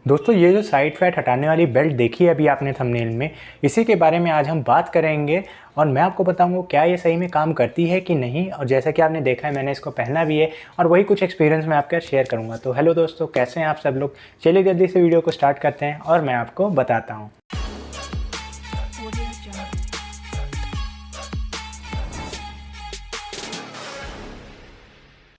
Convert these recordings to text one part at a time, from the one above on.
दोस्तों ये जो साइड फैट हटाने वाली बेल्ट देखी है अभी आपने थंबनेल में, इसी के बारे में आज हम बात करेंगे और मैं आपको बताऊंगा क्या ये सही में काम करती है कि नहीं। और जैसा कि आपने देखा है मैंने इसको पहना भी है और वही कुछ एक्सपीरियंस मैं आपके साथ शेयर करूंगा। तो हेलो दोस्तों, कैसे हैं आप सब लोग। चलिए जल्दी से वीडियो को स्टार्ट करते हैं और मैं आपको बताता हूँ।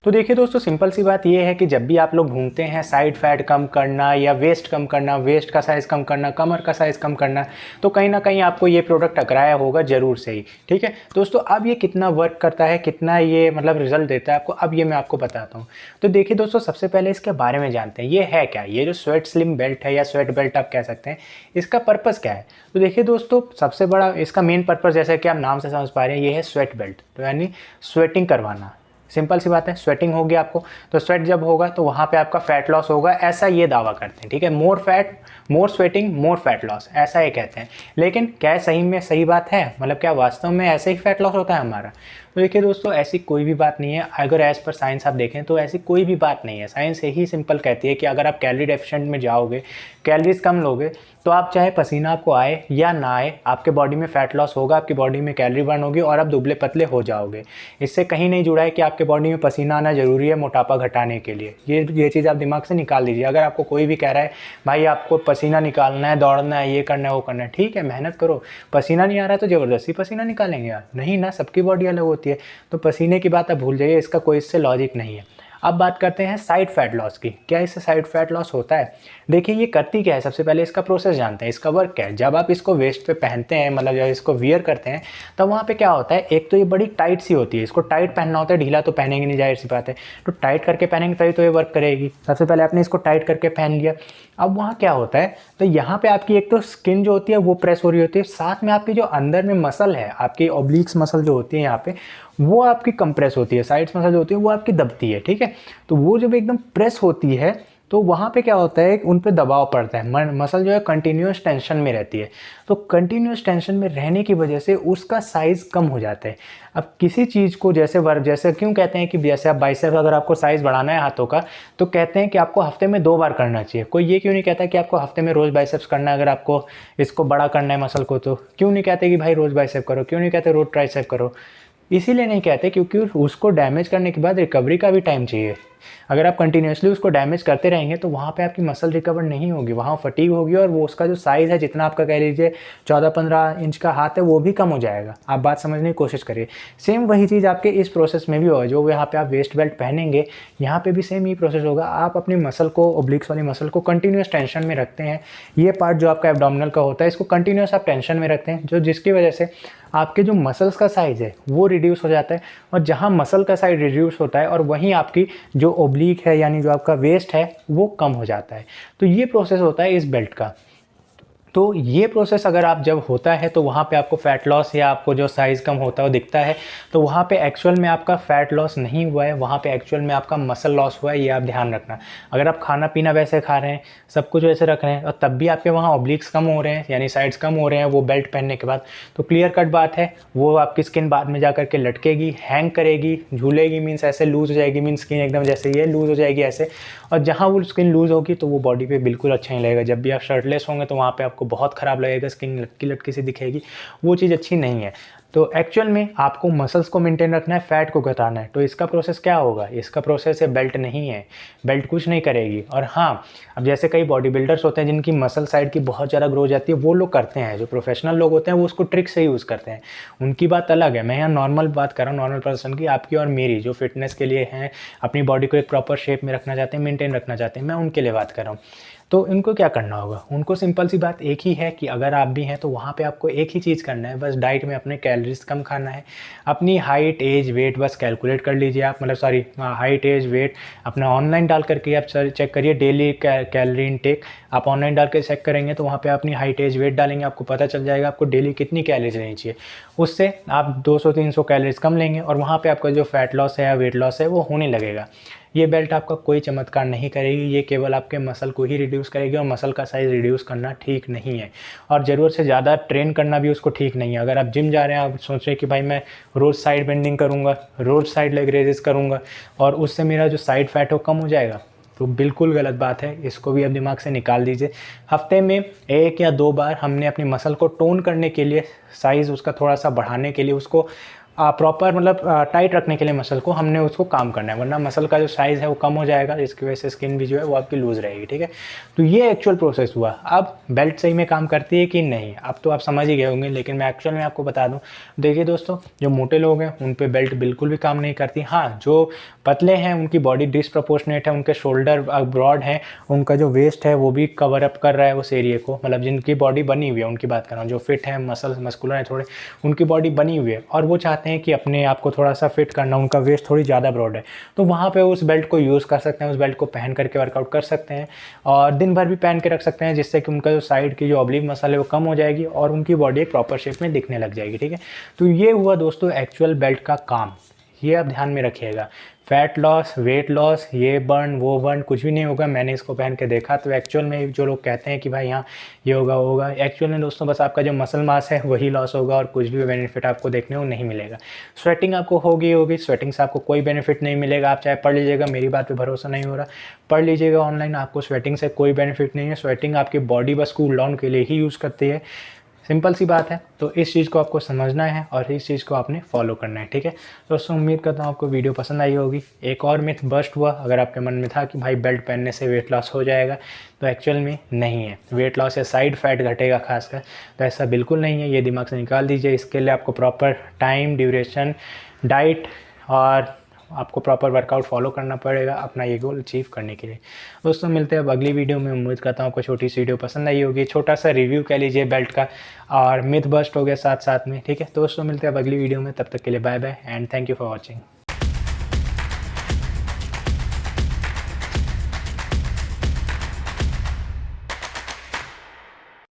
तो देखिए दोस्तों, सिंपल सी बात ये है कि जब भी आप लोग घूमते हैं साइड फैट कम करना या वेस्ट कम करना, वेस्ट का साइज़ कम करना, कमर का साइज़ कम करना, तो कहीं ना कहीं आपको ये प्रोडक्ट टकराया होगा ज़रूर से ही। ठीक है दोस्तों, अब ये कितना वर्क करता है, कितना ये मतलब रिजल्ट देता है आपको, अब ये मैं आपको बताता हूँ। तो देखिए दोस्तों, सबसे पहले इसके बारे में जानते हैं ये है क्या। ये जो स्वेट स्लिम बेल्ट है या स्वेट बेल्ट आप कह सकते हैं, इसका पर्पज़ क्या है। तो देखिए दोस्तों, सबसे बड़ा इसका मेन पर्पज़ जैसा कि आप नाम से समझ पा रहे हैं, ये है स्वेट बेल्ट। तो यानी स्वेटिंग करवाना, सिंपल सी बात है। स्वेटिंग होगी आपको, तो स्वेट जब होगा तो वहाँ पे आपका फैट लॉस होगा, ऐसा ये दावा करते हैं। ठीक है, मोर फैट मोर स्वेटिंग मोर फैट लॉस, ऐसा ये कहते हैं। लेकिन क्या सही में सही बात है, मतलब क्या वास्तव में ऐसे ही फैट लॉस होता है हमारा। तो देखिए दोस्तों, ऐसी कोई भी बात नहीं है। अगर एज पर साइंस आप देखें तो ऐसी कोई भी बात नहीं है। साइंस यही सिंपल कहती है कि अगर आप कैलोरी डेफिशिएंट में जाओगे, कैलोरीज कम लोगे, तो आप चाहे पसीना आपको आए या ना आए, आपके बॉडी में फैट लॉस होगा, आपकी बॉडी में कैलोरी बर्न होगी और आप दुबले पतले हो जाओगे। इससे कहीं नहीं जुड़ा है कि आपके बॉडी में पसीना आना जरूरी है मोटापा घटाने के लिए। ये चीज़ आप दिमाग से निकाल दीजिए। अगर आपको कोई भी कह रहा है भाई आपको पसीना निकालना है, दौड़ना है, ये करना है, वो करना है, ठीक है मेहनत करो। पसीना नहीं आ रहा है तो ज़बरदस्ती पसीना निकालेंगे यार, नहीं ना, सबकी बॉडी अलग होती है। तो पसीने की बात आप भूल जाइए, इसका कोई इससे लॉजिक नहीं है। अब बात करते हैं साइड फैट लॉस की। क्या इससे साइड फैट लॉस होता है। देखिए ये करती क्या है, सबसे पहले इसका प्रोसेस जानते हैं, इसका वर्क क्या है। जब आप इसको वेस्ट पे पहनते हैं, मतलब जब इसको वियर करते हैं, तब वहाँ पे क्या होता है, एक तो ये बड़ी टाइट सी होती है, इसको टाइट पहनना होता है, ढीला तो पहनेंगे नहीं, जाहिर सी बात है। तो टाइट करके पहनेंगे तभी तो ये वर्क करेगी। सबसे पहले आपने इसको टाइट करके पहन लिया। अब वहाँ क्या होता है, तो यहाँ पे आपकी एक तो स्किन जो होती है वो प्रेस हो रही होती है, साथ में आपकी जो अंदर में मसल है, आपकी ओब्लिक्स मसल जो होती है यहाँ पे, वो आपकी कंप्रेस होती है। साइड्स मसल जो होती है वो आपकी दबती है। ठीक है, तो वो जब एकदम प्रेस होती है तो वहाँ पे क्या होता है, उन पे दबाव पड़ता है। मसल जो है कंटिन्यूस टेंशन में रहती है। तो कंटिन्यूस टेंशन में रहने की वजह से उसका साइज़ कम हो जाता है। अब किसी चीज़ को जैसे क्यों कहते हैं कि जैसे आप बाइसेप्स, अगर आपको साइज़ बढ़ाना है हाथों का, तो कहते हैं कि आपको हफ्ते में 2 बार करना चाहिए। कोई ये क्यों नहीं कहता कि आपको हफ्ते में रोज़ बाइसेप्स करना है। अगर आपको इसको बड़ा करना है मसल को, तो क्यों नहीं कहते कि भाई रोज़ बाइसेप करो, क्यों नहीं कहते रोज़ ट्राइसेप करो। इसीलिए नहीं कहते क्योंकि उसको डैमेज करने के बाद रिकवरी का भी टाइम चाहिए। अगर आप कंटिन्यूसली उसको डैमेज करते रहेंगे तो वहाँ पे आपकी मसल रिकवर नहीं होगी, वहाँ फटीग होगी और वो उसका जो साइज़ है, जितना आपका कह लीजिए 14-15 इंच का हाथ है, वो भी कम हो जाएगा। आप बात समझने की कोशिश करिए। सेम वही चीज़ आपके इस प्रोसेस में भी होगा। जो यहाँ पे आप वेस्ट बेल्ट पहनेंगे, यहाँ पे भी सेम ही प्रोसेस होगा। आप अपनी मसल को, ओब्लिक्स वाली मसल को कंटिन्यूस टेंशन में रखते हैं। ये पार्ट जो आपका एब्डोमिनल का होता है, इसको कंटिन्यूस आप टेंशन में रखते हैं, जिसकी वजह से आपके जो मसल्स का साइज़ है वो रिड्यूस हो जाता है। और जहाँ मसल का साइज रिड्यूस होता है और वहीं आपकी जो ओब्लिक है, यानी जो आपका वेस्ट है, वो कम हो जाता है। तो ये प्रोसेस होता है इस बेल्ट का। तो ये प्रोसेस अगर आप जब होता है तो वहाँ पे आपको फैट लॉस या आपको जो साइज़ कम होता है वो दिखता है, तो वहाँ पे एक्चुअल में आपका फैट लॉस नहीं हुआ है, वहाँ पे एक्चुअल में आपका मसल लॉस हुआ है। ये आप ध्यान रखना। अगर आप खाना पीना वैसे खा रहे हैं, सब कुछ वैसे रख रहे हैं, और तब भी आपके वहाँ ऑब्लिक्स कम हो रहे हैं, यानी साइड्स कम हो रहे हैं वो बेल्ट पहनने के बाद, तो क्लियर कट बात है, वो आपकी स्किन बाद में जा करके लटकेगी, हैंग करेगी, झूलेगी, मीन्स ऐसे लूज़ हो जाएगी, मीन्स स्किन एकदम जैसे ये लूज़ हो जाएगी ऐसे। और जहाँ वो स्किन लूज़ होगी तो वो बॉडी पे बिल्कुल अच्छा नहीं लगेगा। जब भी आप शर्टलेस होंगे तो वहाँ पे आपको बहुत ख़राब लगेगा, स्किन लटकी लटकी सी दिखेगी, वो चीज़ अच्छी नहीं है। तो एक्चुअल में आपको मसल्स को मेंटेन रखना है, फैट को घटाना है। तो इसका प्रोसेस क्या होगा, इसका प्रोसेस है बेल्ट नहीं है, बेल्ट कुछ नहीं करेगी। और हाँ, अब जैसे कई बॉडी बिल्डर्स होते हैं जिनकी मसल साइड की बहुत ज़्यादा ग्रो हो जाती है, वो लोग करते हैं। जो प्रोफेशनल लोग होते हैं वो उसको ट्रिक से यूज़ करते हैं, उनकी बात अलग है। मैं यहाँ नॉर्मल बात कर रहा हूँ, नॉर्मल पर्सन की, आपकी और मेरी, जो फिटनेस के लिए हैं, अपनी बॉडी को एक प्रॉपर शेप में रखना चाहते हैं, मेंटेन रखना चाहते हैं, मैं उनके लिए बात कर रहा हूँ। तो इनको क्या करना होगा, उनको सिंपल सी बात एक ही है कि अगर आप भी हैं तो वहाँ पे आपको एक ही चीज़ करना है, बस डाइट में अपने कैलोरीज कम खाना है। अपनी हाइट, एज, वेट बस कैलकुलेट कर लीजिए आप, मतलब सॉरी, हाइट, एज, वेट अपना ऑनलाइन डाल करके आप चेक करिए। डेली कैलोरी इनटेक आप ऑनलाइन डाल के चेक करेंगे तो वहाँ पे अपनी हाइट, एज, वेट डालेंगे, आपको पता चल जाएगा आपको डेली कितनी कैलोरीज लेनी चाहिए। उससे आप 200-300 कैलोरीज कम लेंगे और वहाँ पे आपका जो फैट लॉस है या वेट लॉस है वो होने लगेगा। ये बेल्ट आपका कोई चमत्कार नहीं करेगी, ये केवल आपके मसल को ही रिड्यूस करेगी, और मसल का साइज़ रिड्यूस करना ठीक नहीं है, और ज़रूरत से ज़्यादा ट्रेन करना भी उसको ठीक नहीं है। अगर आप जिम जा रहे हैं, आप सोच रहे हैं कि भाई मैं रोज़ साइड बेंडिंग करूँगा, रोज़ साइड लेग रेजेस करूँगा और उससे मेरा जो साइड फैट हो कम हो जाएगा, तो बिल्कुल गलत बात है, इसको भी अब दिमाग से निकाल दीजिए। हफ्ते में 1 या 2 बार हमने अपनी मसल को टोन करने के लिए, साइज़ उसका थोड़ा सा बढ़ाने के लिए, उसको प्रॉपर मतलब टाइट रखने के लिए मसल को हमने उसको काम करना है, वरना मसल का जो साइज़ है वो कम हो जाएगा, जिसकी वजह से स्किन भी जो है वो आपकी लूज़ रहेगी, ठीक है। तो ये एक्चुअल प्रोसेस हुआ। अब बेल्ट सही में काम करती है कि नहीं, अब तो आप समझ ही गए होंगे, लेकिन मैं एक्चुअल में आपको बता दूं। देखिए दोस्तों, जो मोटे लोग हैं उन पे बेल्ट बिल्कुल भी काम नहीं करती। हाँ, जो पतले हैं उनकी बॉडी डिसप्रपोर्शनेट है, उनके शोल्डर ब्रॉड हैं, उनका जो वेस्ट है वो भी कवर अप कर रहा है उस एरिया को, मतलब जिनकी बॉडी बनी हुई है उनकी बात कर रहा हूँ, जो फिट है, मस्कुलर है थोड़े, उनकी बॉडी बनी हुई है और वो चाहते हैं कि अपने आप को थोड़ा सा फिट करना, उनका वेस्ट थोड़ी ज़्यादा ब्रॉड है, तो वहाँ पे उस बेल्ट को यूज़ कर सकते हैं, उस बेल्ट को पहन करके वर्कआउट कर सकते हैं और दिन भर भी पहन के रख सकते हैं, जिससे कि उनका जो साइड की जो ऑब्लिक मसल है वो कम हो जाएगी और उनकी बॉडी एक प्रॉपर शेप में दिखने लग जाएगी, ठीक है। तो ये हुआ दोस्तों एक्चुअल बेल्ट का काम, ये आप ध्यान में रखिएगा। फैट लॉस, वेट लॉस, ये बर्न वो बर्न कुछ भी नहीं होगा। मैंने इसको पहन के देखा, तो एक्चुअल में जो लोग कहते हैं कि भाई यहाँ ये होगा वो होगा, एक्चुअल में दोस्तों बस आपका जो मसल मास है वही लॉस होगा और कुछ भी बेनिफिट आपको देखने को नहीं मिलेगा। स्वेटिंग आपको होगी, स्वेटिंग से आपको कोई बेनिफिट नहीं मिलेगा। आप चाहे पढ़ लीजिएगा, मेरी बात पे भरोसा नहीं हो रहा, पढ़ लीजिएगा ऑनलाइन, आपको स्वेटिंग से कोई बेनिफिट नहीं है। स्वेटिंग आपकी बॉडी बस कूल डाउन के लिए ही यूज़ करती है, सिंपल सी बात है। तो इस चीज़ को आपको समझना है और इस चीज़ को आपने फॉलो करना है, ठीक है। दोस्तों उम्मीद करता हूँ आपको वीडियो पसंद आई होगी। एक और मिथ बस्ट हुआ, अगर आपके मन में था कि भाई बेल्ट पहनने से वेट लॉस हो जाएगा, तो एक्चुअल में नहीं है। वेट लॉस या साइड फैट घटेगा खासकर, तो ऐसा बिल्कुल नहीं है, ये दिमाग से निकाल दीजिए। इसके लिए आपको प्रॉपर टाइम, ड्यूरेशन, डाइट और आपको प्रॉपर वर्कआउट फॉलो करना पड़ेगा अपना ये गोल अचीव करने के लिए। दोस्तों मिलते हैं अब अगली वीडियो में। उम्मीद करता हूँ आपको छोटी सी वीडियो पसंद आई होगी, छोटा सा रिव्यू कह लीजिए बेल्ट का और मिथ बस्ट हो गया साथ साथ में, ठीक है। दोस्तों मिलते हैं अब अगली वीडियो में, तब तक के लिए bye bye and thank you for watching.